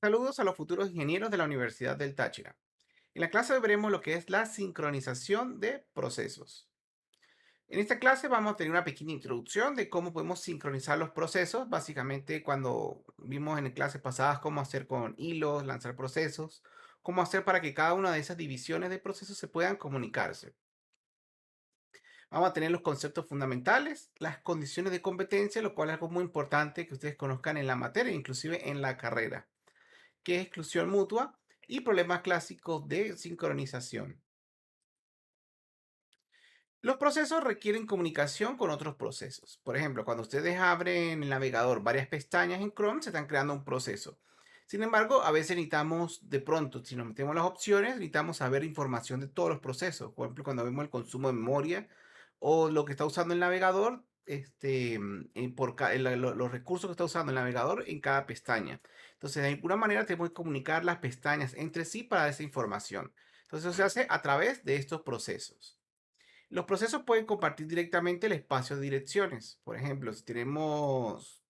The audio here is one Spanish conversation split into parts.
Saludos a los futuros ingenieros de la Universidad del Táchira. En la clase veremos lo que es la sincronización de procesos. En esta clase vamos a tener una pequeña introducción de cómo podemos sincronizar los procesos. Básicamente, cuando vimos en clases pasadas cómo hacer con hilos, lanzar procesos, cómo hacer para que cada una de esas divisiones de procesos se puedan comunicarse. Vamos a tener los conceptos fundamentales, las condiciones de competencia, lo cual es algo muy importante que ustedes conozcan en la materia, inclusive en la carrera, que es exclusión mutua y problemas clásicos de sincronización. Los procesos requieren comunicación con otros procesos. Por ejemplo, cuando ustedes abren el navegador varias pestañas en Chrome, se están creando un proceso. Sin embargo, a veces necesitamos, de pronto, si nos metemos las opciones, necesitamos saber información de todos los procesos. Por ejemplo, cuando vemos el consumo de memoria o lo que está usando el navegador, los recursos que está usando el navegador en cada pestaña. Entonces, de alguna manera tenemos que comunicar las pestañas entre sí para esa información. Entonces, eso se hace a través de estos procesos. Los procesos pueden compartir directamente el espacio de direcciones. Por ejemplo, si tenemos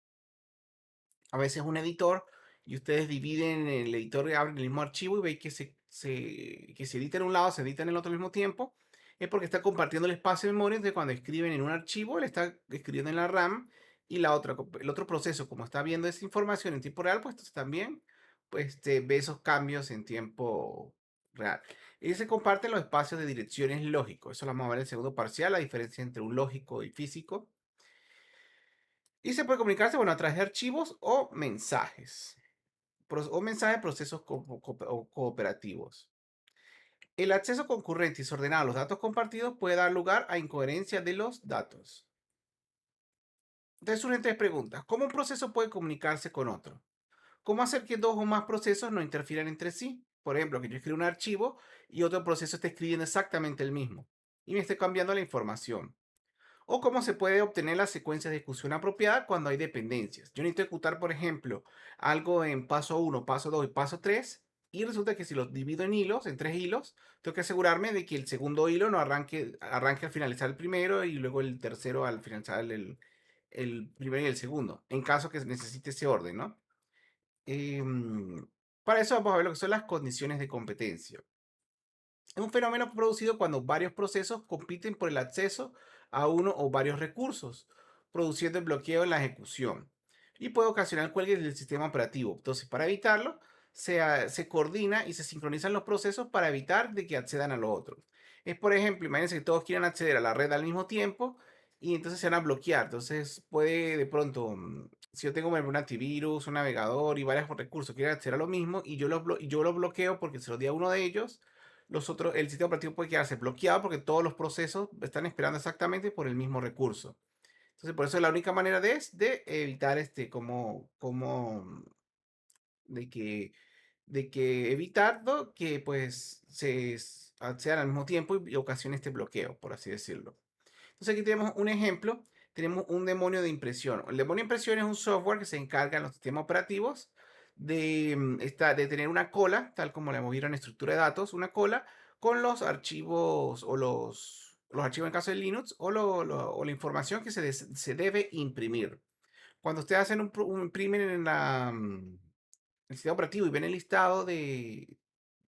a veces un editor y ustedes dividen el editor y abren el mismo archivo y veis que que se edita en un lado, se edita en el otro al mismo tiempo, es porque está compartiendo el espacio de memoria. Entonces, cuando escriben en un archivo, le está escribiendo en la RAM y el otro proceso, como está viendo esa información en tiempo real, pues entonces también ve esos cambios en tiempo real. Y se comparten los espacios de direcciones lógicos. Eso lo vamos a ver en el segundo parcial, la diferencia entre un lógico y físico. Y se puede comunicarse, bueno, a través de archivos o mensajes. O mensajes de procesos o cooperativos. El acceso concurrente y desordenado a los datos compartidos puede dar lugar a incoherencia de los datos. Entonces surgen tres preguntas. ¿Cómo un proceso puede comunicarse con otro? ¿Cómo hacer que dos o más procesos no interfieran entre sí? Por ejemplo, que yo escriba un archivo y otro proceso esté escribiendo exactamente el mismo y me esté cambiando la información. O cómo se puede obtener la secuencia de ejecución apropiada cuando hay dependencias. Yo necesito ejecutar, por ejemplo, algo en paso uno, paso 2 y paso 3. Y resulta que si los divido en hilos, en tres hilos, tengo que asegurarme de que el segundo hilo no arranque al finalizar el primero y luego el tercero al finalizar el primero y el segundo, en caso que necesite ese orden, ¿no? Em, para eso vamos a ver lo que son las condiciones de competencia. Es un fenómeno producido cuando varios procesos compiten por el acceso a uno o varios recursos, produciendo el bloqueo en la ejecución. Y puede ocasionar cuelgues del sistema operativo. Entonces, para evitarlo, se coordina y se sincronizan los procesos para evitar de que accedan a lo otro. Es, por ejemplo, imagínense que todos quieran acceder a la red al mismo tiempo y entonces se van a bloquear. Entonces, puede de pronto, si yo tengo por ejemplo, un antivirus, un navegador y varios recursos quieren acceder a lo mismo y yo lo bloqueo porque se lo di a uno de ellos, el sistema operativo puede quedarse bloqueado porque todos los procesos están esperando exactamente por el mismo recurso. Entonces, por eso la única manera de evitar de que, de que evitando que pues accedan al mismo tiempo y ocasione este bloqueo, por así decirlo. Entonces aquí tenemos un ejemplo, tenemos un demonio de impresión. El demonio de impresión es un software que se encarga en los sistemas operativos de tener una cola, tal como la movieron en estructura de datos, una cola con los archivos o los archivos en caso de Linux o la información que se debe imprimir. Cuando ustedes hacen un imprimen en el sistema operativo y ven el listado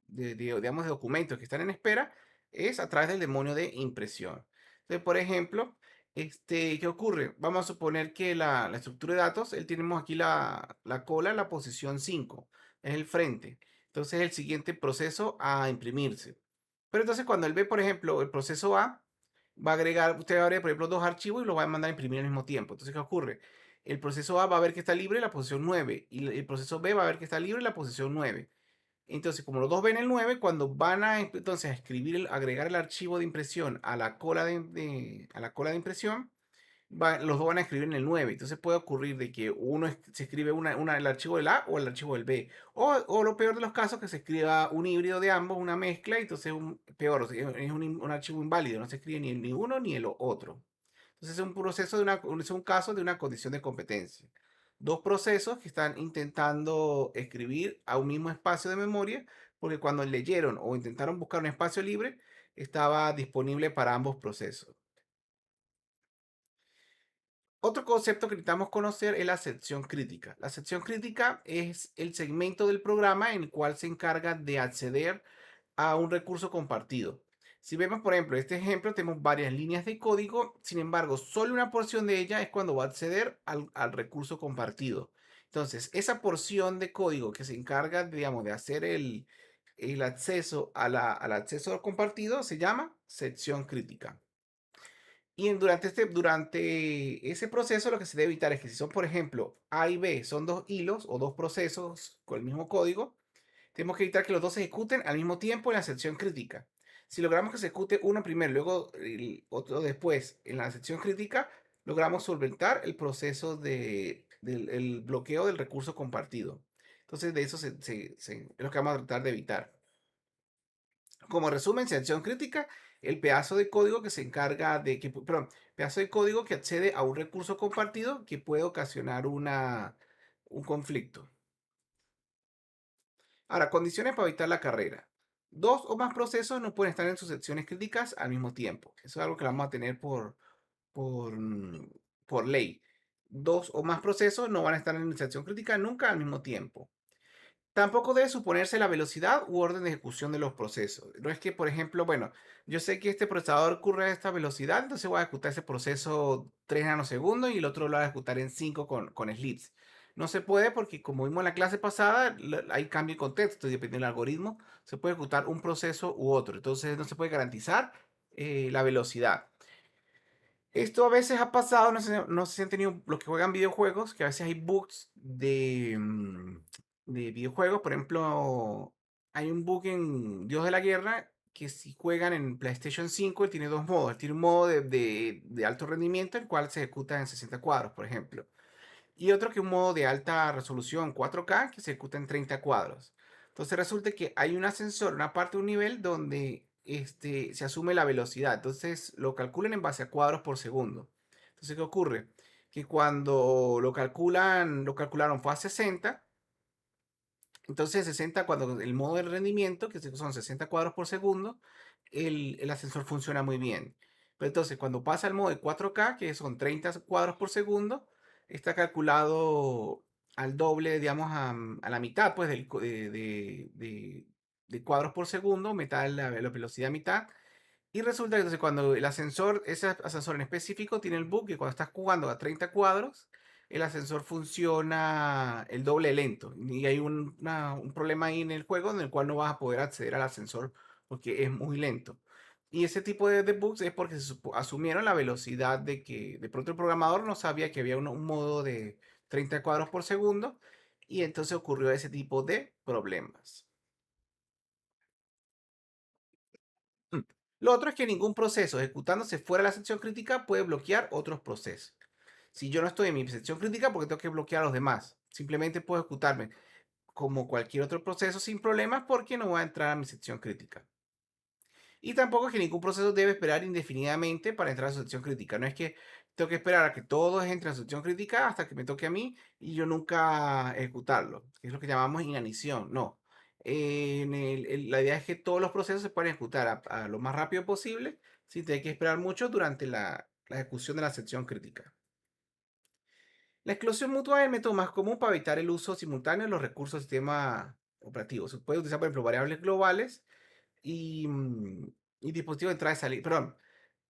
digamos, de documentos que están en espera, es a través del demonio de impresión. Entonces, por ejemplo, ¿qué ocurre? Vamos a suponer que la estructura de datos, tenemos aquí la cola en la posición 5, es el frente. Entonces, el siguiente proceso a imprimirse. Pero entonces, cuando él ve, por ejemplo, el proceso A, va a agregar, usted va a abrir, por ejemplo, dos archivos y los va a mandar a imprimir al mismo tiempo. Entonces, ¿qué ocurre? El proceso A va a ver que está libre la posición 9 y el proceso B va a ver que está libre la posición 9. Entonces, como los dos ven el 9, cuando van entonces a escribir, agregar el archivo de impresión a la cola a la cola de impresión, los dos van a escribir en el 9. Entonces puede ocurrir de que se escribe el archivo del A o el archivo del B. O lo peor de los casos, que se escriba un híbrido de ambos, una mezcla, y entonces peor, o sea, es un archivo inválido, no se escribe ni uno ni el otro. Entonces es un proceso es un caso de una condición de competencia. Dos procesos que están intentando escribir a un mismo espacio de memoria, porque cuando leyeron o intentaron buscar un espacio libre, estaba disponible para ambos procesos. Otro concepto que necesitamos conocer es la sección crítica. La sección crítica es el segmento del programa en el cual se encarga de acceder a un recurso compartido. Si vemos, por ejemplo, este ejemplo, tenemos varias líneas de código, sin embargo, solo una porción de ella es cuando va a acceder al recurso compartido. Entonces, esa porción de código que se encarga, digamos, de hacer el acceso al acceso compartido se llama sección crítica. Y durante ese proceso lo que se debe evitar es que si son, por ejemplo, A y B son dos hilos o dos procesos con el mismo código, tenemos que evitar que los dos se ejecuten al mismo tiempo en la sección crítica. Si logramos que se ejecute uno primero y luego el otro después en la sección crítica, logramos solventar el proceso del el bloqueo del recurso compartido. Entonces, de eso es lo que vamos a tratar de evitar. Como resumen, sección crítica, el pedazo de código que se encarga de que, perdón, pedazo de código que accede a un recurso compartido que puede ocasionar un conflicto. Ahora, condiciones para evitar la carrera. Dos o más procesos no pueden estar en sus secciones críticas al mismo tiempo. Eso es algo que vamos a tener por, mm, por ley. Dos o más procesos no van a estar en sección crítica nunca al mismo tiempo. Tampoco debe suponerse la velocidad u orden de ejecución de los procesos. No es que, por ejemplo, bueno, yo sé que este procesador ocurre a esta velocidad, entonces voy a ejecutar ese proceso 3 nanosegundos y el otro lo voy a ejecutar en 5 con sleeps. No se puede porque, como vimos en la clase pasada, hay cambio de contexto y dependiendo del algoritmo, se puede ejecutar un proceso u otro. Entonces, no se puede garantizar la velocidad. Esto a veces ha pasado, no sé si han tenido los que juegan videojuegos, que a veces hay bugs de videojuegos. Por ejemplo, hay un bug en Dios de la Guerra que si juegan en PlayStation 5, él tiene dos modos. Él tiene un modo de alto rendimiento, el cual se ejecuta en 60 cuadros, por ejemplo. Y otro que un modo de alta resolución 4K que se ejecuta en 30 cuadros. Entonces resulta que hay un ascensor, una parte de un nivel donde se asume la velocidad. Entonces lo calculan en base a cuadros por segundo. Entonces, ¿qué ocurre? Que cuando lo calcularon fue a 60. Entonces 60, cuando el modo de rendimiento, que son 60 cuadros por segundo, el ascensor funciona muy bien. Pero entonces cuando pasa al modo de 4K, que son 30 cuadros por segundo, está calculado al doble, digamos, a la mitad, pues, de cuadros por segundo, mitad de la velocidad mitad. Y resulta que entonces cuando el ascensor, ese ascensor en específico tiene el bug que cuando estás jugando a 30 cuadros, el ascensor funciona el doble lento. Y hay un problema ahí en el juego en el cual no vas a poder acceder al ascensor porque es muy lento. Y ese tipo de bugs es porque asumieron la velocidad de que de pronto el programador no sabía que había un modo de 30 cuadros por segundo y entonces ocurrió ese tipo de problemas. Mm. Lo otro es que ningún proceso ejecutándose fuera de la sección crítica puede bloquear otros procesos. Si yo no estoy en mi sección crítica, porque tengo que bloquear a los demás? Simplemente puedo ejecutarme como cualquier otro proceso sin problemas porque no voy a entrar a mi sección crítica. Y tampoco es que ningún proceso debe esperar indefinidamente para entrar a su sección crítica. No es que tengo que esperar a que todos entren a su sección crítica hasta que me toque a mí y yo nunca ejecutarlo, que es lo que llamamos inanición. No. La idea es que todos los procesos se pueden ejecutar a lo más rápido posible sin tener que esperar mucho durante la ejecución de la sección crítica. La exclusión mutua es el método más común para evitar el uso simultáneo de los recursos del sistema operativo. Se puede utilizar, por ejemplo, variables globales y dispositivos de entrada y salida. Perdón,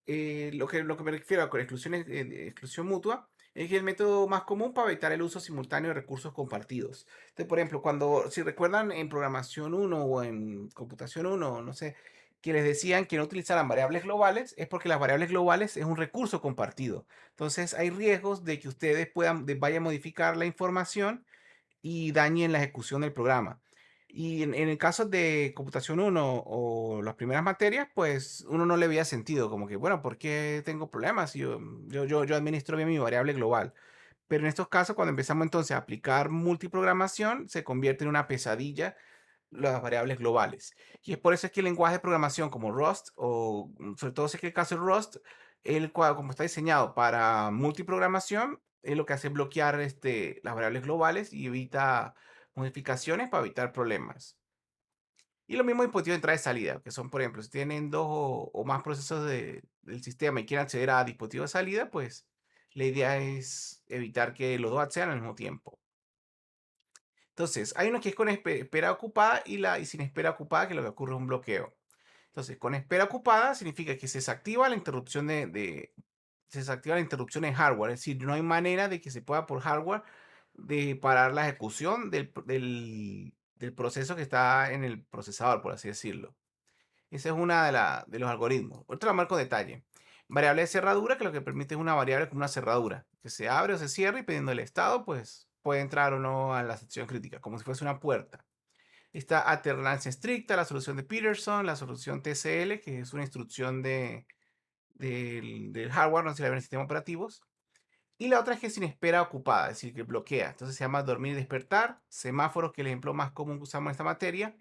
lo que me refiero con exclusión mutua es que el método más común para evitar el uso simultáneo de recursos compartidos. Entonces, por ejemplo, si recuerdan en programación uno o en computación uno, no sé, que les decían que no utilizaran variables globales, es porque las variables globales es un recurso compartido. Entonces, hay riesgos de que ustedes vayan a modificar la información y dañen la ejecución del programa. Y en el caso de computación uno o las primeras materias, pues uno no le veía sentido, como que, bueno, ¿por qué tengo problemas? Si yo administro bien mi variable global. Pero en estos casos, cuando empezamos entonces a aplicar multiprogramación, se convierte en una pesadilla las variables globales. Y es por eso es que el lenguaje de programación como Rust, o sobre todo si es que el caso de Rust, como está diseñado para multiprogramación, es lo que hace bloquear las variables globales y evita modificaciones para evitar problemas. Y lo mismo dispositivos de entrada y salida, que son, por ejemplo, si tienen dos o más procesos del sistema y quieren acceder a dispositivos de salida, pues La idea es evitar que los dos sean al mismo tiempo. Entonces, hay uno que es con espera ocupada y sin espera ocupada, que lo que ocurre es un bloqueo. Entonces, con espera ocupada significa que se desactiva la interrupción se desactiva la interrupción en hardware, es decir, no hay manera de que se pueda por hardware de parar la ejecución del proceso que está en el procesador, por así decirlo. Esa es una de los algoritmos. Otro lo marco detalle. Variable de cerradura, que lo que permite es una variable como una cerradura, que se abre o se cierra y dependiendo del estado, pues puede entrar o no a la sección crítica, como si fuese una puerta. Está alternancia estricta, la solución de Peterson, la solución TCL, que es una instrucción del hardware, no se la ven en sistemas operativos. Y la otra es que es sin espera ocupada, es decir, que bloquea. Entonces se llama dormir y despertar, semáforos, que es el ejemplo más común que usamos en esta materia,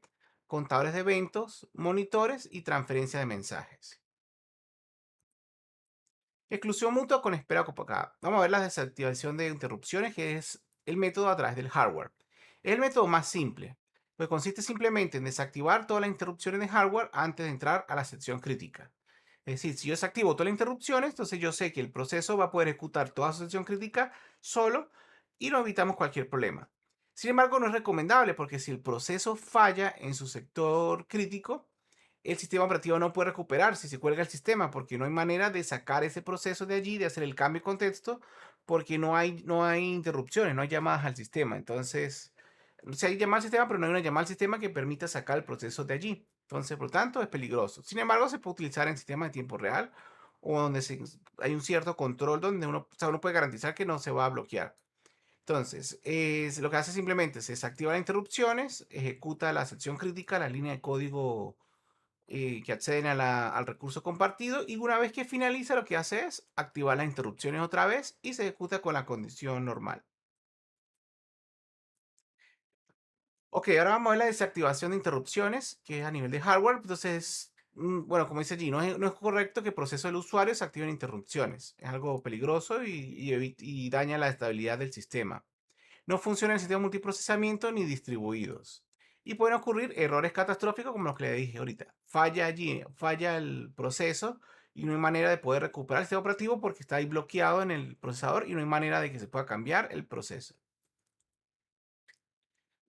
contadores de eventos, monitores y transferencia de mensajes. Exclusión mutua con espera ocupada. Vamos a ver la desactivación de interrupciones, que es el método a través del hardware. Es el método más simple, pues consiste simplemente en desactivar todas las interrupciones de hardware antes de entrar a la sección crítica. Es decir, si yo desactivo todas las interrupciones, entonces yo sé que el proceso va a poder ejecutar toda su sección crítica solo y no evitamos cualquier problema. Sin embargo, no es recomendable porque si el proceso falla en su sector crítico, el sistema operativo no puede recuperar si se cuelga el sistema, porque no hay manera de sacar ese proceso de allí, de hacer el cambio de contexto, porque no hay interrupciones, no hay llamadas al sistema. Entonces, si hay llamada al sistema, pero no hay una llamada al sistema que permita sacar el proceso de allí. Entonces, por lo tanto, es peligroso. Sin embargo, se puede utilizar en sistemas de tiempo real o donde hay un cierto control donde o sea, uno puede garantizar que no se va a bloquear. Entonces, lo que hace simplemente se desactiva las interrupciones, ejecuta la sección crítica, la línea de código que acceden al recurso compartido y una vez que finaliza lo que hace es activar las interrupciones otra vez y se ejecuta con la condición normal. Ok, ahora vamos a ver la desactivación de interrupciones, que es a nivel de hardware. Entonces, bueno, como dice allí, no es correcto que el proceso del usuario se activen interrupciones. Es algo peligroso y daña la estabilidad del sistema. No funciona el sistema de multiprocesamiento ni distribuidos. Y pueden ocurrir errores catastróficos como los que le dije ahorita. Falla allí, falla el proceso y no hay manera de poder recuperar el sistema operativo porque está ahí bloqueado en el procesador y no hay manera de que se pueda cambiar el proceso.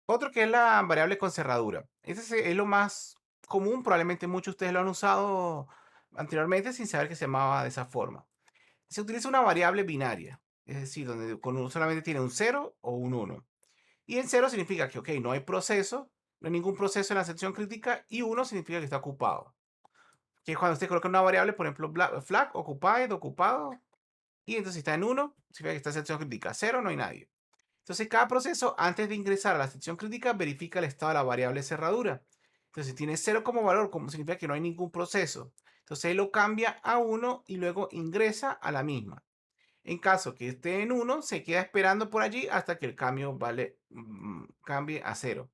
Otro que es la variable con cerradura. Es lo más común, probablemente muchos de ustedes lo han usado anteriormente sin saber que se llamaba de esa forma. Se utiliza una variable binaria, es decir, donde solamente tiene un 0 o un 1. Y en 0 significa que, ok, no hay proceso, no hay ningún proceso en la sección crítica, y 1 significa que está ocupado. Que es cuando usted coloca una variable, por ejemplo, flag, occupied, ocupado, y entonces si está en 1, significa que está en sección crítica. 0, no hay nadie. Entonces, cada proceso, antes de ingresar a la sección crítica, verifica el estado de la variable cerradura. Entonces, si tiene 0 como valor, como significa que no hay ningún proceso. Entonces, él lo cambia a 1 y luego ingresa a la misma. En caso que esté en 1, se queda esperando por allí hasta que el cambio cambie a 0.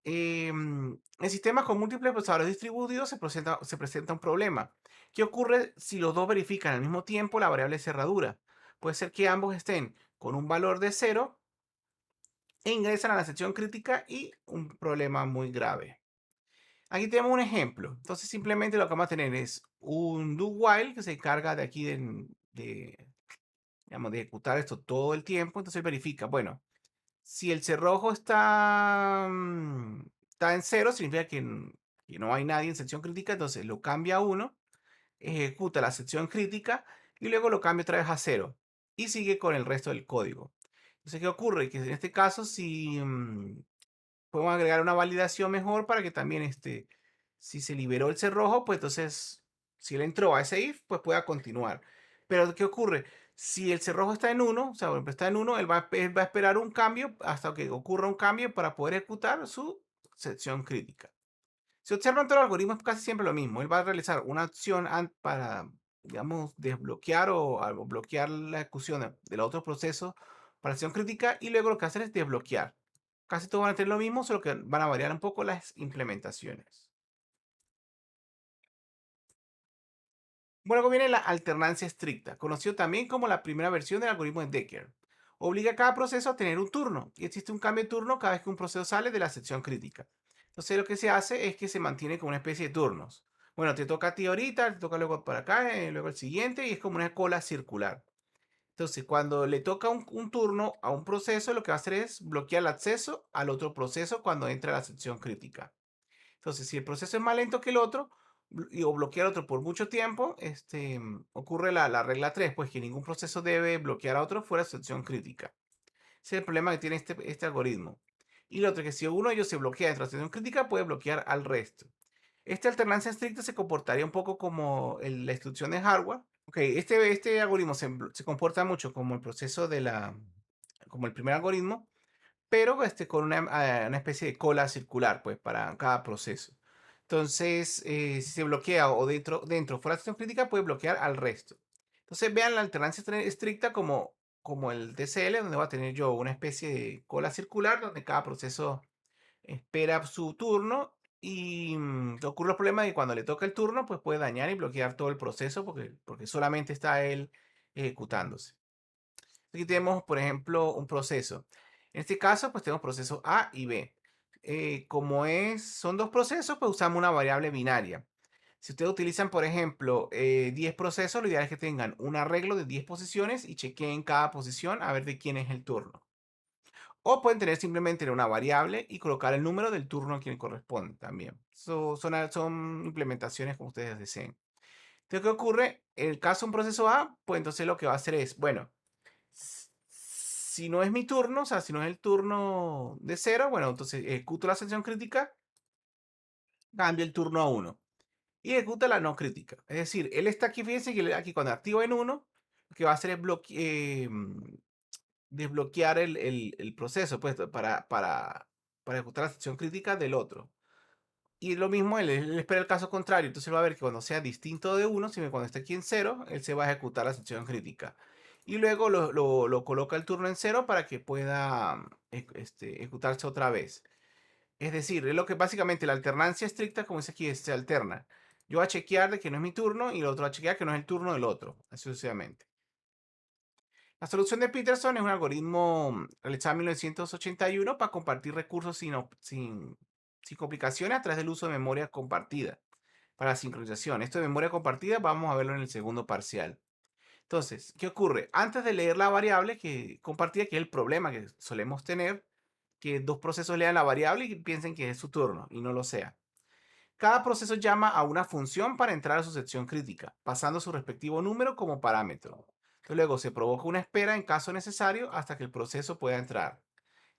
En sistemas con múltiples procesadores distribuidos se presenta un problema. ¿Qué ocurre si los dos verifican al mismo tiempo la variable cerradura? Puede ser que ambos estén con un valor de 0 e ingresan a la sección crítica y un problema muy grave. Aquí tenemos un ejemplo. Entonces simplemente lo que vamos a tener es un do while que se encarga de aquí digamos, de ejecutar esto todo el tiempo. Entonces verifica, bueno, si el cerrojo está en 0, significa que no hay nadie en sección crítica, entonces lo cambia a 1, ejecuta la sección crítica y luego lo cambia otra vez a 0 y sigue con el resto del código. Entonces, ¿qué ocurre? Que en este caso, si podemos agregar una validación mejor para que también si se liberó el cerrojo, pues entonces, si él entró a ese if, pues pueda continuar. Pero, ¿qué ocurre? Si el cerrojo está en 1, o sea, por ejemplo, está en 1, él va a esperar un cambio hasta que ocurra un cambio para poder ejecutar su sección crítica. Si observan todo el algoritmo es casi siempre lo mismo. Él va a realizar una acción para, digamos, desbloquear o bloquear la ejecución del otro proceso para acción crítica y luego lo que hacer es desbloquear. Casi todos van a tener lo mismo, solo que van a variar un poco las implementaciones. Bueno, luego viene la alternancia estricta, conocido también como la primera versión del algoritmo de Decker. Obliga a cada proceso a tener un turno y existe un cambio de turno cada vez que un proceso sale de la sección crítica. Entonces lo que se hace es que se mantiene como una especie de turnos. Bueno, te toca a ti ahorita, te toca luego para acá, luego el siguiente y es como una cola circular. Entonces, cuando le toca un turno a un proceso, lo que va a hacer es bloquear el acceso al otro proceso cuando entra a la sección crítica. Entonces, si el proceso es más lento que el otro, o bloquea al otro por mucho tiempo, ocurre la regla 3, pues que ningún proceso debe bloquear a otro fuera de sección crítica. Ese es el problema que tiene este algoritmo. Y lo otro es que si uno de ellos se bloquea dentro de la sección crítica, puede bloquear al resto. Esta alternancia estricta se comportaría un poco como la instrucción de hardware. Ok, este algoritmo se comporta mucho como el proceso como el primer algoritmo, pero con una especie de cola circular, pues, para cada proceso. Entonces, si se bloquea o dentro fuera de acción crítica, puede bloquear al resto. Entonces, vean la alternancia estricta como el TCL, donde va a tener yo una especie de cola circular, donde cada proceso espera su turno y ocurre el problema de que cuando le toca el turno, pues puede dañar y bloquear todo el proceso porque solamente está él ejecutándose. Aquí tenemos, por ejemplo, un proceso. En este caso, pues tenemos proceso A y B. Son dos procesos, pues usamos una variable binaria. Si ustedes utilizan, por ejemplo, 10 procesos, lo ideal es que tengan un arreglo de 10 posiciones y chequeen cada posición a ver de quién es el turno. O pueden tener simplemente una variable y colocar el número del turno a quien corresponde también. Son implementaciones como ustedes deseen. Entonces, ¿qué ocurre? En el caso de un proceso A, pues entonces lo que va a hacer es, bueno, si no es mi turno, o sea, si no es el turno de 0, bueno, entonces ejecuto la sección crítica, cambio el turno a 1 y ejecuta la no crítica. Es decir, él está aquí, fíjense que aquí cuando activa en 1, lo que va a hacer es desbloquear el proceso pues, para ejecutar la sección crítica del otro. Y lo mismo, él espera el caso contrario. Entonces va a ver que cuando sea distinto de 1, si cuando esté aquí en 0, él se va a ejecutar la sección crítica. Y luego lo coloca el turno en 0 para que pueda ejecutarse otra vez. Es decir, es lo que básicamente la alternancia estricta, como dice aquí, se alterna. Yo voy a chequear de que no es mi turno y el otro va a chequear que no es el turno del otro, así sucesivamente. La solución de Peterson es un algoritmo realizado en 1981 para compartir recursos sin complicaciones a través del uso de memoria compartida para la sincronización. Esto de memoria compartida vamos a verlo en el segundo parcial. Entonces, ¿qué ocurre? Antes de leer la variable que compartida, que es el problema que solemos tener, que dos procesos lean la variable y piensen que es su turno y no lo sea. Cada proceso llama a una función para entrar a su sección crítica, pasando su respectivo número como parámetro. Luego se provoca una espera en caso necesario hasta que el proceso pueda entrar.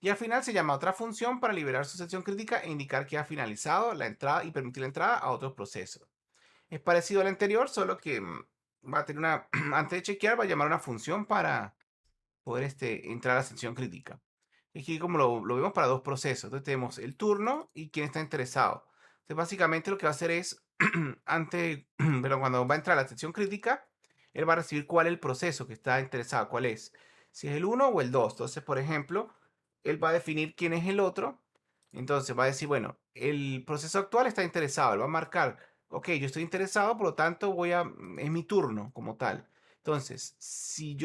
Y al final se llama a otra función para liberar su sección crítica e indicar que ha finalizado la entrada y permitir la entrada a otros procesos. Es parecido al anterior, solo que va a tener antes de chequear, va a llamar a una función para poder entrar a la sección crítica. Aquí como lo vemos para dos procesos. Entonces tenemos el turno y quién está interesado. Entonces básicamente lo que va a hacer es, pero cuando va a entrar a la sección crítica, él va a recibir cuál es el proceso que está interesado, cuál es. Si es el uno o el 2. Entonces, por ejemplo, él va a definir quién es el otro. Entonces va a decir, bueno, el proceso actual está interesado. Él va a marcar, ok, yo estoy interesado, por lo tanto es mi turno como tal. Entonces, si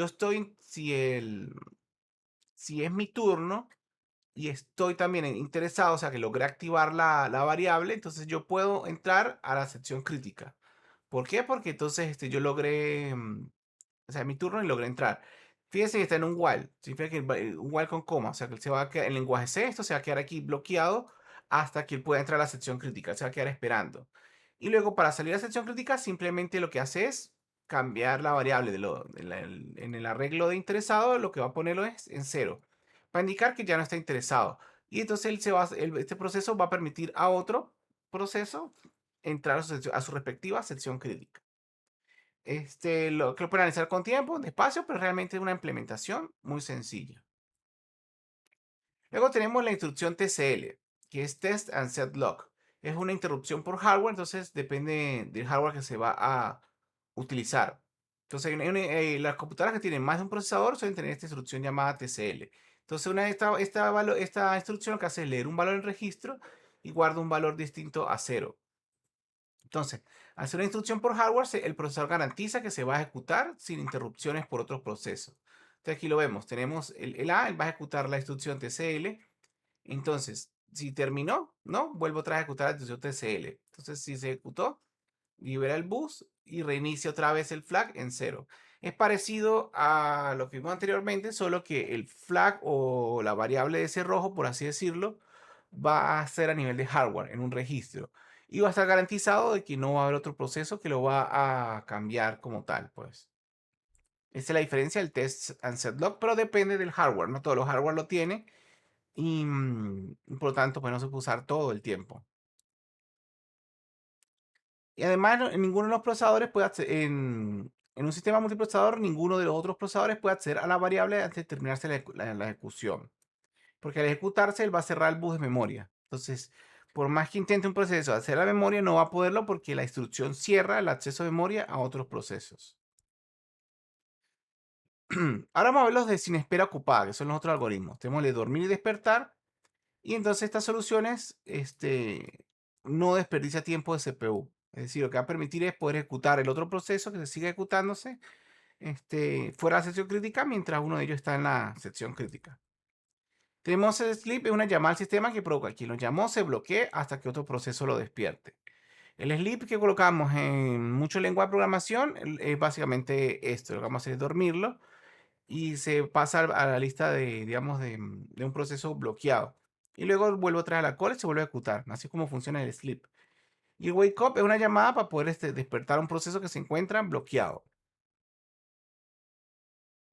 es mi turno y estoy también interesado, o sea, que logré activar la variable, entonces yo puedo entrar a la sección crítica. ¿Por qué? Porque entonces yo logré, o sea, mi turno y logré entrar. Fíjense que está en un while, significa que un while con coma, o sea, que él se va a quedar, el lenguaje C, esto se va a quedar aquí bloqueado hasta que él pueda entrar a la sección crítica, él se va a quedar esperando. Y luego para salir a la sección crítica, simplemente lo que hace es cambiar la variable en el arreglo de interesado, lo que va a ponerlo es en 0, para indicar que ya no está interesado. Y entonces este proceso va a permitir a otro proceso entrar a su respectiva sección crítica. Lo que lo pueden analizar con tiempo, despacio, pero realmente es una implementación muy sencilla. Luego tenemos la instrucción TCL, que es Test and Set Lock. Es una interrupción por hardware, entonces depende del hardware que se va a utilizar. Entonces, las computadoras que tienen más de un procesador suelen tener esta instrucción llamada TCL. Entonces, esta instrucción lo que hace es leer un valor en registro y guarda un valor distinto a 0. Entonces, al hacer una instrucción por hardware, el procesador garantiza que se va a ejecutar sin interrupciones por otros procesos. Entonces, aquí lo vemos. Tenemos el A, él va a ejecutar la instrucción TCL. Entonces, si terminó, ¿no? Vuelvo otra vez a ejecutar la instrucción TCL. Entonces, si se ejecutó, libera el bus y reinicia otra vez el flag en 0. Es parecido a lo que vimos anteriormente, solo que el flag o la variable de ese rojo, por así decirlo, va a ser a nivel de hardware, en un registro. Y va a estar garantizado de que no va a haber otro proceso que lo va a cambiar como tal, pues. Esa es la diferencia del test and set log, pero depende del hardware. No todos los hardware lo tienen y por lo tanto, pues no se puede usar todo el tiempo. Y además, en ninguno de los procesadores puede acceder, en un sistema multiprocesador, ninguno de los otros procesadores puede acceder a la variable antes de terminarse la ejecución. Porque al ejecutarse, él va a cerrar el bus de memoria. Entonces, por más que intente un proceso hacer la memoria, no va a poderlo porque la instrucción cierra el acceso de memoria a otros procesos. Ahora vamos a ver los de sin espera ocupada, que son los otros algoritmos. Tenemos el de dormir y despertar. Y entonces estas soluciones no desperdicia tiempo de CPU. Es decir, lo que va a permitir es poder ejecutar el otro proceso que se sigue ejecutándose fuera de la sección crítica mientras uno de ellos está en la sección crítica. Tenemos el sleep, es una llamada al sistema que provoca quien lo llamó se bloquee hasta que otro proceso lo despierte. El sleep que colocamos en mucho lenguaje de programación es básicamente esto. Lo que vamos a hacer es dormirlo y se pasa a la lista de, digamos, de un proceso bloqueado. Y luego vuelve otra vez a la cola y se vuelve a ejecutar. Así es como funciona el sleep. Y el wake up es una llamada para poder despertar un proceso que se encuentra bloqueado.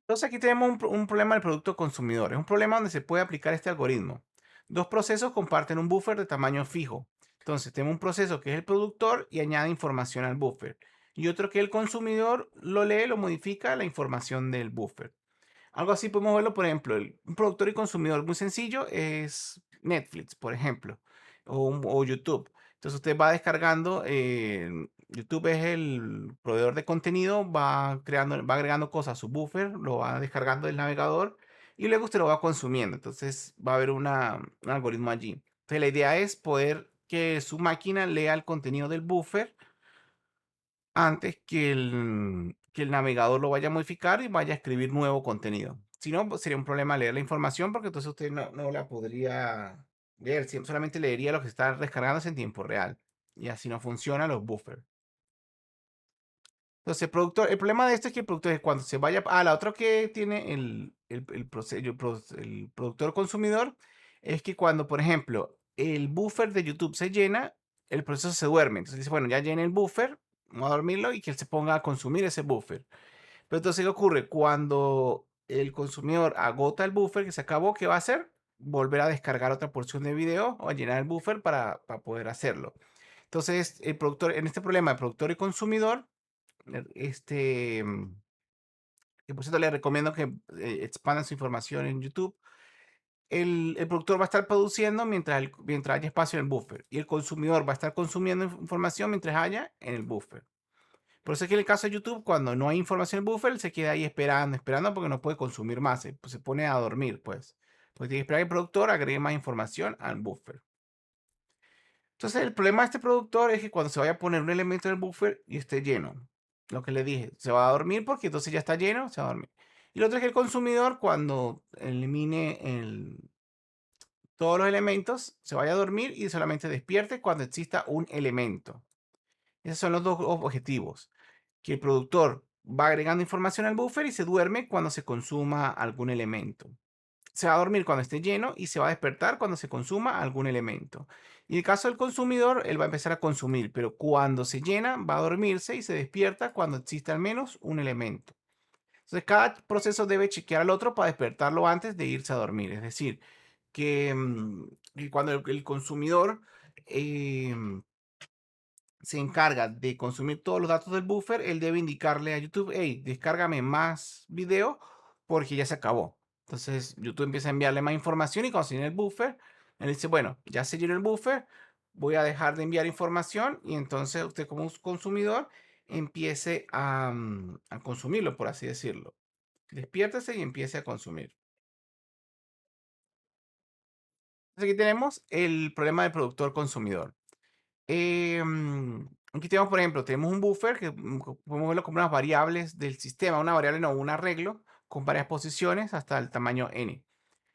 Entonces aquí tenemos un problema del producto consumidor. Es un problema donde se puede aplicar este algoritmo. Dos procesos comparten un buffer de tamaño fijo. Entonces tenemos un proceso que es el productor y añade información al buffer. Y otro que el consumidor lo lee, lo modifica la información del buffer. Algo así podemos verlo, por ejemplo, un productor y consumidor muy sencillo es Netflix, por ejemplo, o YouTube. Entonces usted va descargando, YouTube es el proveedor de contenido, va creando, va agregando cosas a su buffer, lo va descargando del navegador y luego usted lo va consumiendo. Entonces va a haber un algoritmo allí. Entonces la idea es poder que su máquina lea el contenido del buffer antes que el navegador lo vaya a modificar y vaya a escribir nuevo contenido. Si no, pues, sería un problema leer la información porque entonces usted no la podría leer, solamente leería lo que está descargándose en tiempo real. Y así no funcionan los buffers. Entonces, el problema de esto es que el productor es cuando se vaya. Ah, la otra que tiene el productor consumidor es que cuando, por ejemplo, el buffer de YouTube se llena, el proceso se duerme. Entonces dice, bueno, ya llené el buffer, vamos a dormirlo y que él se ponga a consumir ese buffer. Pero entonces, ¿qué ocurre? Cuando el consumidor agota el buffer que se acabó, ¿qué va a hacer? Volver a descargar otra porción de video o a llenar el buffer para poder hacerlo. Entonces, el productor, en este problema de productor y consumidor, este, que por cierto le recomiendo que expandan su información en YouTube. El productor va a estar produciendo mientras haya espacio en el buffer y el consumidor va a estar consumiendo información mientras haya en el buffer. Por eso es que en el caso de YouTube, cuando no hay información en el buffer, él se queda ahí esperando, esperando porque no puede consumir más, pues se pone a dormir, pues. Porque tiene que esperar que el productor agregue más información al buffer. Entonces, el problema de este productor es que cuando se vaya a poner un elemento en el buffer y esté lleno, lo que le dije, se va a dormir porque entonces ya está lleno, se va a dormir. Y lo otro es que el consumidor, cuando elimine todos los elementos, se vaya a dormir y solamente despierte cuando exista un elemento. Esos son los dos objetivos. Que el productor va agregando información al buffer y se duerme cuando se consuma algún elemento. Se va a dormir cuando esté lleno y se va a despertar cuando se consuma algún elemento. Y en el caso del consumidor, él va a empezar a consumir, pero cuando se llena, va a dormirse y se despierta cuando existe al menos un elemento. Entonces, cada proceso debe chequear al otro para despertarlo antes de irse a dormir. Es decir, que cuando el consumidor se encarga de consumir todos los datos del buffer, él debe indicarle a YouTube, hey, descárgame más video porque ya se acabó. Entonces YouTube empieza a enviarle más información y cuando se llena el buffer, él dice, bueno, ya se llenó el buffer, voy a dejar de enviar información y entonces usted como un consumidor empiece a consumirlo, por así decirlo. Despiértese y empiece a consumir. Entonces aquí tenemos el problema del productor consumidor. Aquí tenemos, por ejemplo, tenemos un buffer que podemos verlo como unas variables del sistema, una variable no, un arreglo con varias posiciones hasta el tamaño n.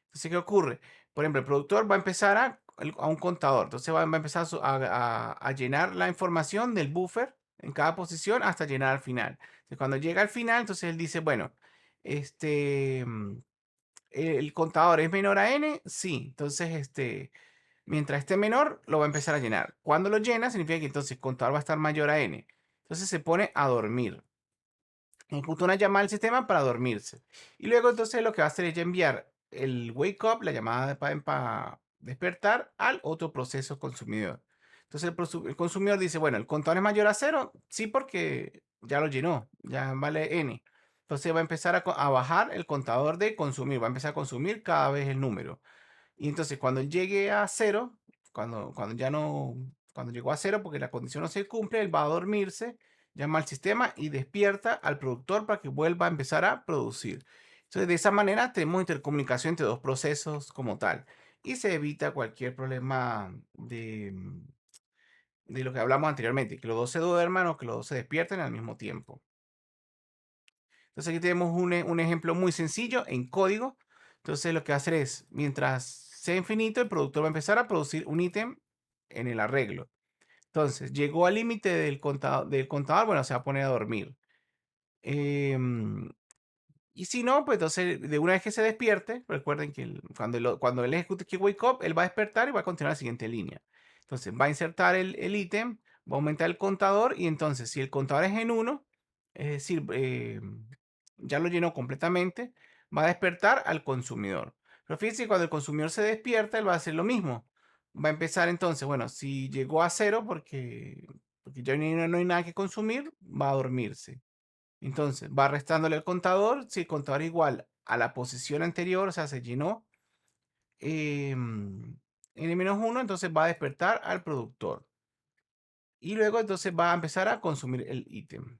Entonces, ¿qué ocurre? Por ejemplo, el productor va a empezar a un contador, entonces va a empezar a llenar la información del buffer, en cada posición hasta llenar al final. Entonces, cuando llega al final, entonces él dice, bueno, este, el contador es menor a n, sí, entonces mientras esté menor, lo va a empezar a llenar. Cuando lo llena, significa que entonces el contador va a estar mayor a n. Entonces se pone a dormir. Ejecuta una llamada al sistema para dormirse. Y luego entonces lo que va a hacer es ya enviar el wake up, la llamada para despertar, al otro proceso consumidor. Entonces el consumidor dice, bueno, ¿el contador es mayor a cero? Sí, porque ya lo llenó, ya vale n. Entonces va a empezar a bajar el contador de consumir, va a empezar a consumir cada vez el número. Y entonces cuando él llegue a cero, cuando ya no, cuando llegó a cero porque la condición no se cumple, él va a dormirse, llama al sistema y despierta al productor para que vuelva a empezar a producir. Entonces de esa manera tenemos intercomunicación entre dos procesos como tal y se evita cualquier problema de lo que hablamos anteriormente, que los dos se duerman o que los dos se despierten al mismo tiempo. Entonces aquí tenemos un ejemplo muy sencillo en código. Entonces lo que va a hacer es, mientras sea infinito, el productor va a empezar a producir un ítem en el arreglo. Entonces, llegó al límite del contador, bueno, se va a poner a dormir. Em, y si no, pues entonces de una vez que se despierte, recuerden que cuando él ejecute que wake up, él va a despertar y va a continuar la siguiente línea. Entonces va a insertar el ítem, va a aumentar el contador y entonces si el contador es en 1, es decir, ya lo llenó completamente, va a despertar al consumidor. Pero fíjense, cuando el consumidor se despierta, él va a hacer lo mismo. Va a empezar entonces, bueno, si llegó a cero porque ya no hay nada que consumir, va a dormirse. Entonces, va restándole el contador. Si el contador es igual a la posición anterior, o sea, se llenó en el -1, entonces va a despertar al productor. Y luego entonces va a empezar a consumir el ítem.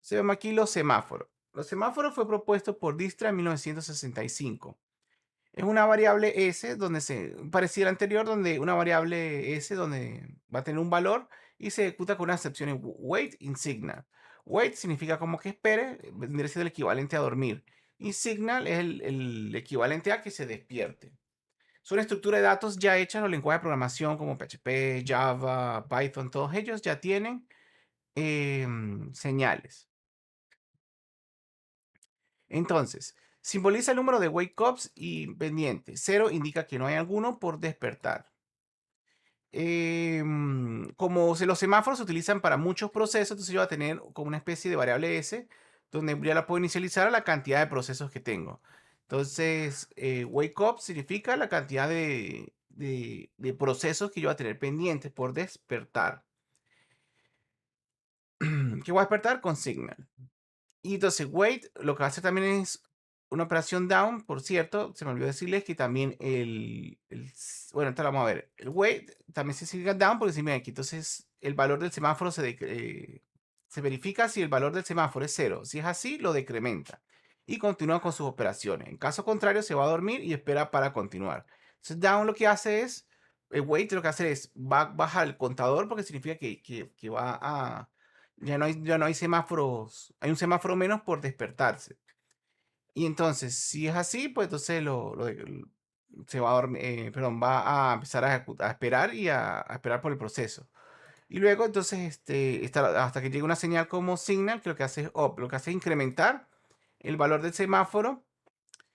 Se ven aquí los semáforos. Los semáforos fue propuesto por Dijkstra en 1965. Es una variable S donde parecida a la anterior, donde una variable S donde va a tener un valor y se ejecuta con unas excepciones wait y signal. Wait significa como que espere, vendría siendo el equivalente a dormir. Y signal es el equivalente a que se despierte. Es una estructura de datos ya hecha en los lenguajes de programación como PHP, Java, Python, todos ellos ya tienen señales. Entonces, simboliza el número de wake ups y pendientes. 0 indica que no hay alguno por despertar. Como los semáforos se utilizan para muchos procesos, entonces yo voy a tener como una especie de variable S, donde ya la puedo inicializar a la cantidad de procesos que tengo. Entonces, wake up significa la cantidad de procesos que yo voy a tener pendientes por despertar. ¿Qué voy a despertar? Con signal. Y entonces wait, lo que hace también es una operación down, por cierto, se me olvidó decirles que también bueno, ahorita lo vamos a ver. El wait también se significa down porque si me aquí, entonces el valor del semáforo se verifica si el valor del semáforo es 0. Si es así, lo decrementa y continúa con sus operaciones. En caso contrario, se va a dormir y espera para continuar. Entonces down lo que hace es, el wait lo que hace es, va a bajar el contador porque significa que va a ya no hay semáforos, hay un semáforo menos por despertarse. Y entonces, si es así, pues entonces se va a dormir, perdón, va a empezar a esperar y a esperar por el proceso. Y luego, entonces, hasta que llegue una señal como signal, que lo que hace es up, lo que hace es incrementar el valor del semáforo.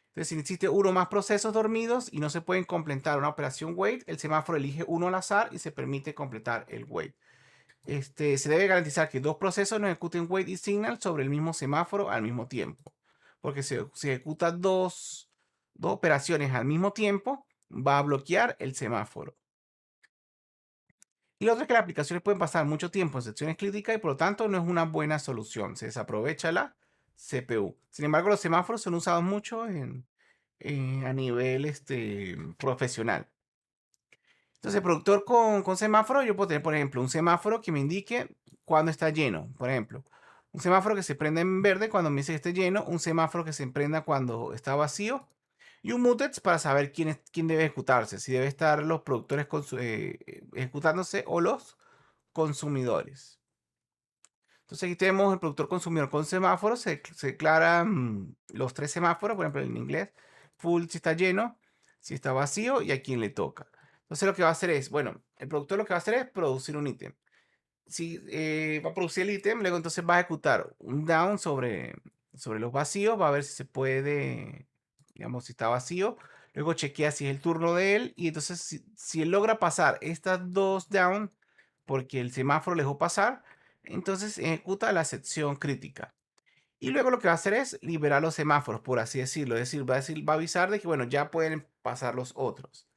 Entonces, si existe uno o más procesos dormidos y no se pueden completar una operación wait, el semáforo elige uno al azar y se permite completar el wait. Se debe garantizar que dos procesos no ejecuten wait y signal sobre el mismo semáforo al mismo tiempo. Porque si se ejecutan dos operaciones al mismo tiempo, va a bloquear el semáforo. Y lo otro es que las aplicaciones pueden pasar mucho tiempo en secciones críticas y por lo tanto no es una buena solución. Se desaprovecha la CPU. Sin embargo, los semáforos son usados mucho a nivel profesional. Entonces, el productor con semáforo, yo puedo tener, por ejemplo, un semáforo que me indique cuando está lleno, por ejemplo. Un semáforo que se prende en verde cuando me dice que esté lleno, un semáforo que se prenda cuando está vacío y un mutex para saber quién debe ejecutarse, si debe estar los productores ejecutándose o los consumidores. Entonces aquí tenemos el productor consumidor con semáforos, se declaran los tres semáforos, por ejemplo en inglés, full si está lleno, si está vacío y a quién le toca. Entonces lo que va a hacer es, bueno, el productor lo que va a hacer es producir un ítem. Si va a producir el ítem, luego entonces va a ejecutar un down sobre los vacíos, va a ver si se puede, digamos, si está vacío. Luego chequea si es el turno de él. Y entonces, si él logra pasar estas dos down, porque el semáforo le dejó pasar, entonces ejecuta la sección crítica. Y luego lo que va a hacer es liberar los semáforos, por así decirlo. Es decir, va a avisar de que, bueno, ya pueden pasar los otros.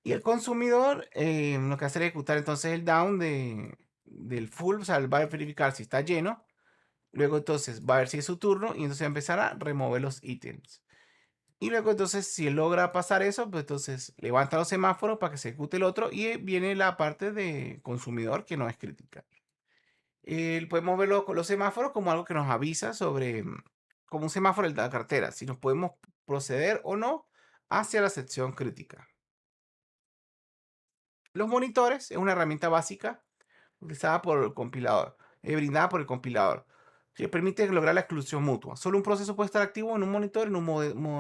Y el consumidor lo que hace es ejecutar entonces el down del full, o sea, él va a verificar si está lleno. Luego entonces va a ver si es su turno y entonces va a empezar a remover los ítems. Y luego entonces si él logra pasar eso, pues entonces levanta los semáforos para que se ejecute el otro y viene la parte de consumidor que no es crítica. Podemos verlo con los semáforos como algo que nos avisa sobre, como un semáforo en la cartera, si nos podemos proceder o no hacia la sección crítica. Los monitores es una herramienta básica utilizada por el compilador, brindada por el compilador, que permite lograr la exclusión mutua. Solo un proceso puede estar activo en un monitor en un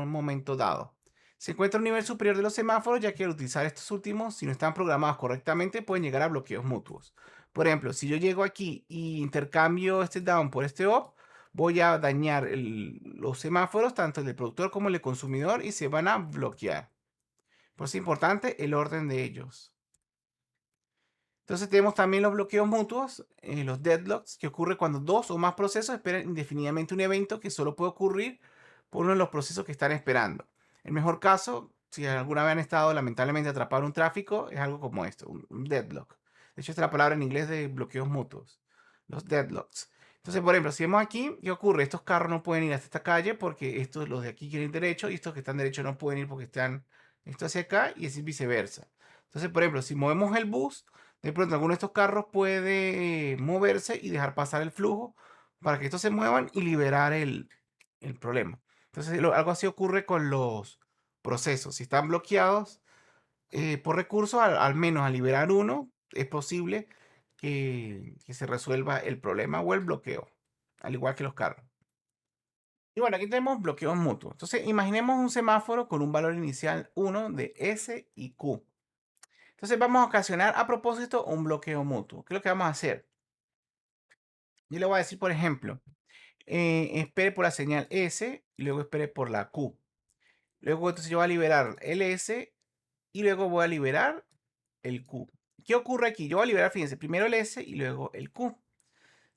momento dado. Se encuentra a un nivel superior de los semáforos, ya que al utilizar estos últimos, si no están programados correctamente, pueden llegar a bloqueos mutuos. Por ejemplo, si yo llego aquí y intercambio este down por este up, voy a dañar los semáforos, tanto el del productor como el del consumidor, y se van a bloquear. Por eso es importante el orden de ellos. Entonces tenemos también los bloqueos mutuos, los deadlocks, que ocurre cuando dos o más procesos esperan indefinidamente un evento que solo puede ocurrir por uno de los procesos que están esperando. El mejor caso, si alguna vez han estado lamentablemente atrapados en un tráfico, es algo como esto, un deadlock. De hecho, esta es la palabra en inglés de bloqueos mutuos, los deadlocks. Entonces, por ejemplo, si vemos aquí, ¿qué ocurre? Estos carros no pueden ir hasta esta calle porque estos, los de aquí quieren ir derecho y estos que están derecho no pueden ir porque están esto hacia acá y así viceversa. Entonces, por ejemplo, si movemos el bus, de pronto alguno de estos carros puede moverse y dejar pasar el flujo para que estos se muevan y liberar el problema. Entonces, algo así ocurre con los procesos. Si están bloqueados por recursos, al menos al liberar uno, es posible que se resuelva el problema o el bloqueo, al igual que los carros. Y bueno, aquí tenemos bloqueos mutuos. Entonces, imaginemos un semáforo con un valor inicial 1 de S y Q. Entonces vamos a ocasionar a propósito un bloqueo mutuo. ¿Qué es lo que vamos a hacer? Yo le voy a decir, por ejemplo, espere por la señal S y luego espere por la Q. Luego entonces yo voy a liberar el S y luego voy a liberar el Q. ¿Qué ocurre aquí? Yo voy a liberar, fíjense, primero el S y luego el Q.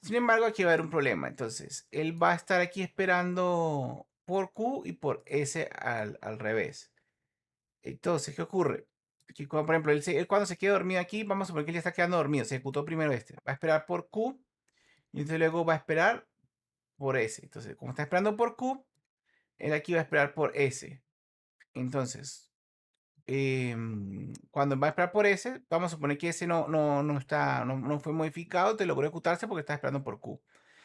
Sin embargo, aquí va a haber un problema. Entonces, él va a estar aquí esperando por Q y por S al revés. Entonces, ¿qué ocurre? Que por ejemplo, él cuando se quede dormido aquí, vamos a suponer que él ya está quedando dormido, se ejecutó primero este. Va a esperar por Q y entonces luego va a esperar por S. Entonces, como está esperando por Q, él aquí va a esperar por S. Entonces, cuando va a esperar por S, vamos a suponer que S no fue modificado, te logró ejecutarse porque está esperando por Q.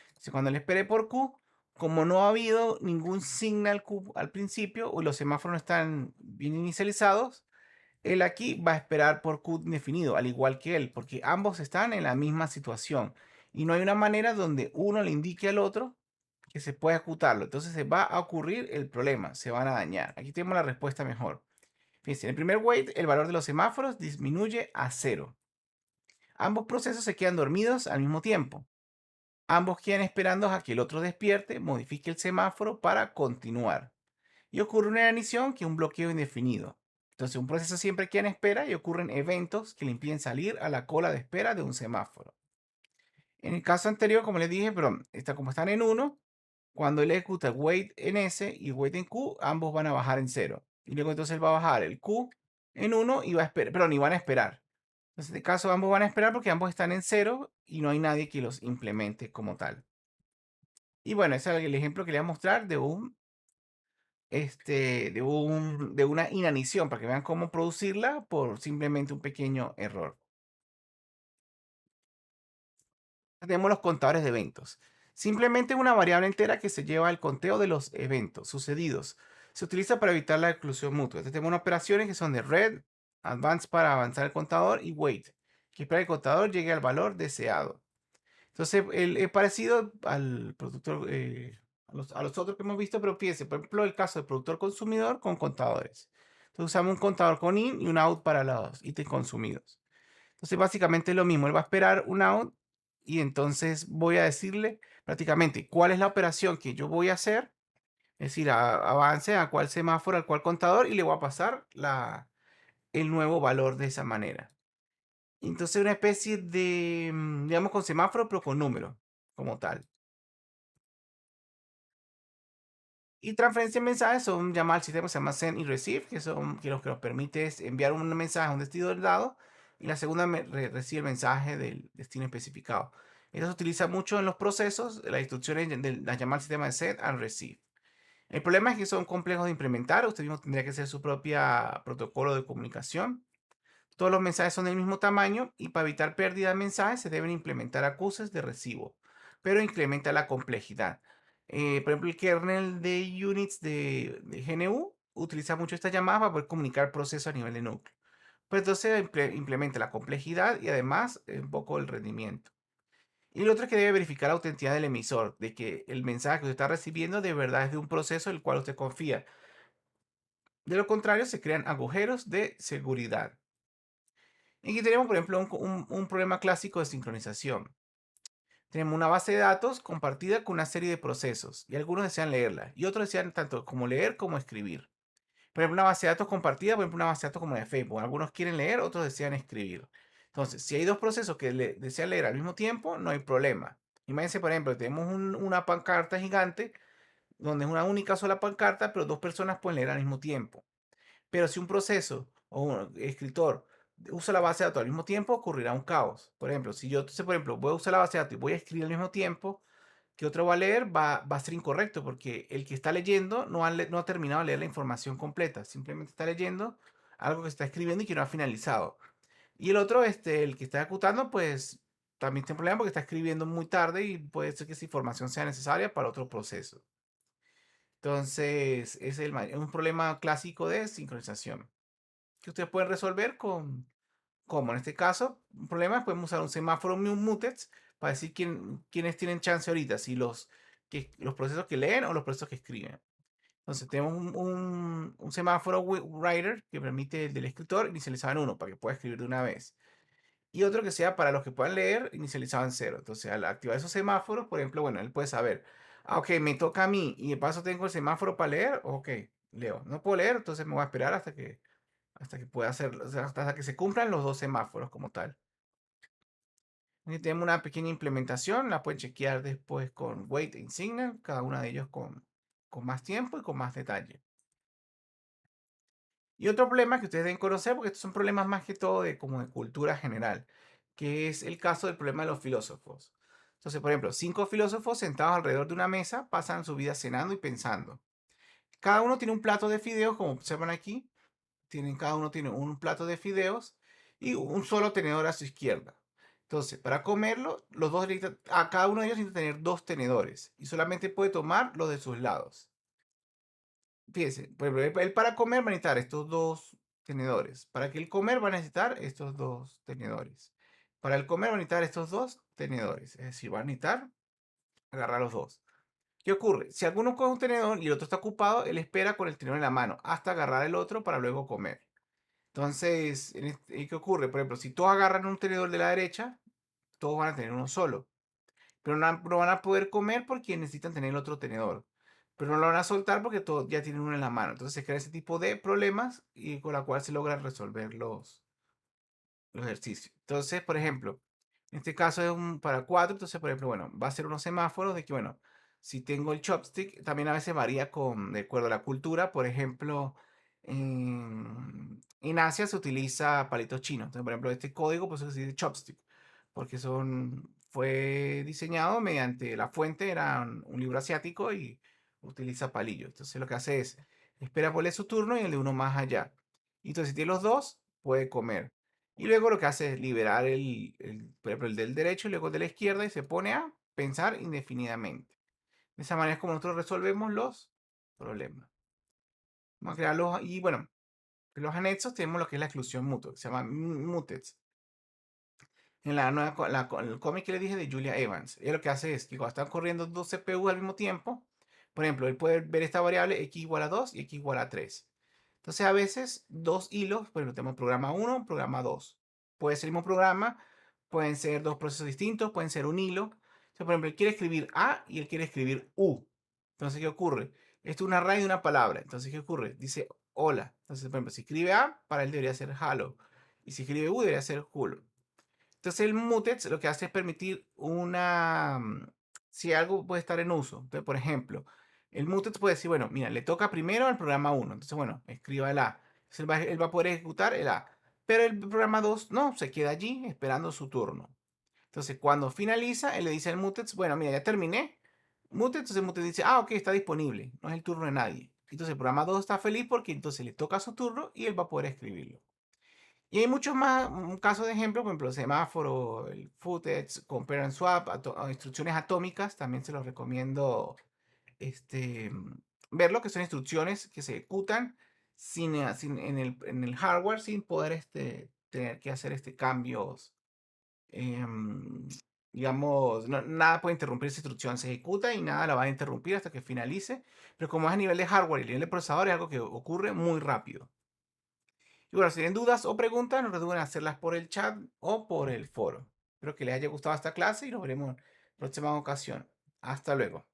Entonces, cuando le espere por Q, como no ha habido ningún signal Q al principio o los semáforos no están bien inicializados, él aquí va a esperar por Q definido, al igual que él, porque ambos están en la misma situación. Y no hay una manera donde uno le indique al otro que se pueda ejecutarlo. Entonces se va a ocurrir el problema, se van a dañar. Aquí tenemos la respuesta mejor. Fíjense, en el primer wait, el valor de los semáforos disminuye a 0. Ambos procesos se quedan dormidos al mismo tiempo. Ambos quedan esperando a que el otro despierte, modifique el semáforo para continuar. Y ocurre una inanición que es un bloqueo indefinido. Entonces, un proceso siempre queda en espera y ocurren eventos que le impiden salir a la cola de espera de un semáforo. En el caso anterior, como les dije, pero como están en 1, cuando él ejecuta el wait en S y wait en Q, ambos van a bajar en 0. Y luego entonces él va a bajar el Q en 1 y va a esperar, pero ni van a esperar. Entonces, en este caso, ambos van a esperar porque ambos están en 0 y no hay nadie que los implemente como tal. Y bueno, ese es el ejemplo que le voy a mostrar de una inanición, para que vean cómo producirla por simplemente un pequeño error. Tenemos los contadores de eventos. Simplemente una variable entera que se lleva al conteo de los eventos sucedidos. Se utiliza para evitar la exclusión mutua. Entonces tenemos unas operaciones que son de red, advance para avanzar el contador y wait, que espera que el contador llegue al valor deseado. Entonces, es parecido al productor, a los otros que hemos visto, pero fíjense, por ejemplo, el caso del productor consumidor con contadores. Entonces usamos un contador con in y un out para los ítems consumidos. Entonces básicamente es lo mismo, él va a esperar un out y entonces voy a decirle prácticamente cuál es la operación que yo voy a hacer, es decir, avance a cuál semáforo, al cual contador y le voy a pasar el nuevo valor de esa manera. Entonces una especie de, digamos, con semáforo, pero con número, como tal. Y transferencia de mensajes son llamadas al sistema que se llama send y receive, que son que lo que nos permite es enviar un mensaje a un destino del dado y la segunda recibe el mensaje del destino especificado. Eso se utiliza mucho en los procesos, las instrucciones de la llamada al sistema de send and receive. El problema es que son complejos de implementar, usted mismo tendría que hacer su propia protocolo de comunicación. Todos los mensajes son del mismo tamaño y para evitar pérdida de mensajes se deben implementar acuses de recibo, pero incrementa la complejidad. Por ejemplo, el kernel de Unix de GNU utiliza mucho esta llamada para poder comunicar procesos a nivel de núcleo. Pues entonces implementa la complejidad y además un poco el rendimiento. Y lo otro es que debe verificar la autenticidad del emisor, de que el mensaje que usted está recibiendo de verdad es de un proceso en el cual usted confía. De lo contrario, se crean agujeros de seguridad. Y aquí tenemos, por ejemplo, un problema clásico de sincronización. Tenemos una base de datos compartida con una serie de procesos y algunos desean leerla y otros desean tanto como leer como escribir. Por ejemplo, una base de datos compartida, por ejemplo, una base de datos como la de Facebook. Algunos quieren leer, otros desean escribir. Entonces, si hay dos procesos que desean leer al mismo tiempo, no hay problema. Imagínense, por ejemplo, tenemos una pancarta gigante donde es una única sola pancarta, pero dos personas pueden leer al mismo tiempo. Pero si un proceso o un escritor usa la base de datos al mismo tiempo, ocurrirá un caos. Por ejemplo, si yo, entonces, por ejemplo, voy a usar la base de datos y voy a escribir al mismo tiempo, que otro va a leer, va a ser incorrecto, porque el que está leyendo no ha terminado de leer la información completa, simplemente está leyendo algo que está escribiendo y que no ha finalizado. Y el otro, el que está ejecutando, pues también tiene un problema porque está escribiendo muy tarde y puede ser que esa información sea necesaria para otro proceso. Entonces, es un problema clásico de sincronización que ustedes pueden resolver como en este caso, un problema, podemos usar un semáforo mutex para decir quiénes tienen chance ahorita, si los procesos que leen o los procesos que escriben. Entonces tenemos un semáforo writer que permite el del escritor inicializado en 1 para que pueda escribir de una vez. Y otro que sea para los que puedan leer inicializado en 0. Entonces al activar esos semáforos, por ejemplo, bueno, él puede saber, ok, me toca a mí y de paso tengo el semáforo para leer, ok, leo. No puedo leer, entonces me voy a esperar hasta que pueda hacerlo, o sea, hasta que se cumplan los dos semáforos como tal. Aquí tenemos una pequeña implementación, la pueden chequear después con Wait y Signal, cada uno de ellos con más tiempo y con más detalle. Y otro problema que ustedes deben conocer, porque estos son problemas más que todo como de cultura general, que es el caso del problema de los filósofos. Entonces, por ejemplo, 5 filósofos sentados alrededor de una mesa pasan su vida cenando y pensando. Cada uno tiene un plato de fideos, como observan aquí, cada uno tiene un plato de fideos y un solo tenedor a su izquierda. Entonces, para comerlo, a cada uno de ellos necesita tener dos tenedores y solamente puede tomar los de sus lados. Fíjense, por ejemplo, él para comer va a necesitar estos dos tenedores. Para que él comer va a necesitar estos dos tenedores. Para el comer va a necesitar estos dos tenedores. Es decir, va a necesitar agarrar los dos. ¿Qué ocurre? Si alguno coge un tenedor y el otro está ocupado, él espera con el tenedor en la mano hasta agarrar el otro para luego comer. Entonces, ¿qué ocurre? Por ejemplo, si todos agarran un tenedor de la derecha, todos van a tener uno solo. Pero no van a poder comer porque necesitan tener el otro tenedor. Pero no lo van a soltar porque todos ya tienen uno en la mano. Entonces se crea ese tipo de problemas y con la cual se logran resolver los ejercicios. Entonces, por ejemplo, en este caso es para 4. Entonces, por ejemplo, bueno, va a ser unos semáforos de que, bueno, si tengo el chopstick, también a veces varía de acuerdo a la cultura. Por ejemplo, en Asia se utiliza palitos chinos. Entonces, por ejemplo, este código pues se dice chopstick, porque fue diseñado mediante la fuente, era un libro asiático y utiliza palillos. Entonces, lo que hace es, espera por su turno y el de uno más allá. Y entonces, si tiene los dos, puede comer. Y luego lo que hace es liberar por ejemplo, el del derecho y luego el de la izquierda y se pone a pensar indefinidamente. De esa manera es como nosotros resolvemos los problemas. Vamos a crearlos y bueno, en los anexos tenemos lo que es la exclusión mutua, que se llama mutex. En el cómic que le dije de Julia Evans. Ella lo que hace es que cuando están corriendo dos CPU al mismo tiempo, por ejemplo, él puede ver esta variable x igual a 2 y x igual a 3. Entonces, a veces dos hilos, bueno, tenemos programa uno, programa 2. Puede ser el mismo programa, pueden ser dos procesos distintos, pueden ser un hilo. O sea, por ejemplo, él quiere escribir A y él quiere escribir U. Entonces, ¿qué ocurre? Esto es una raíz de una palabra. Entonces, ¿qué ocurre? Dice hola. Entonces, por ejemplo, si escribe A, para él debería ser hello. Y si escribe U, debería ser hulo. Entonces el mutex lo que hace es permitir si algo puede estar en uso. Entonces, por ejemplo, el mutex puede decir, bueno, mira, le toca primero al programa uno. Entonces, bueno, escriba el A. Entonces, él va a poder ejecutar el A. Pero el programa 2 no, se queda allí esperando su turno. Entonces, cuando finaliza, él le dice al mutex, bueno, mira, ya terminé. Mutex, entonces el mutex dice, ah, ok, está disponible. No es el turno de nadie. Entonces el programa 2 está feliz porque entonces le toca su turno y él va a poder escribirlo. Y hay muchos más casos de ejemplo, por ejemplo, el semáforo, el footex, compare and swap, instrucciones atómicas, también se los recomiendo este, verlo, que son instrucciones que se ejecutan en el hardware sin poder tener que hacer cambios, em, digamos, nada puede interrumpir esa instrucción, se ejecuta y nada la va a interrumpir hasta que finalice, pero como es a nivel de hardware y a nivel de procesador es algo que ocurre muy rápido. Y bueno, si tienen dudas o preguntas, no duden en hacerlas por el chat o por el foro. Espero que les haya gustado esta clase y nos veremos en próxima ocasión. Hasta luego.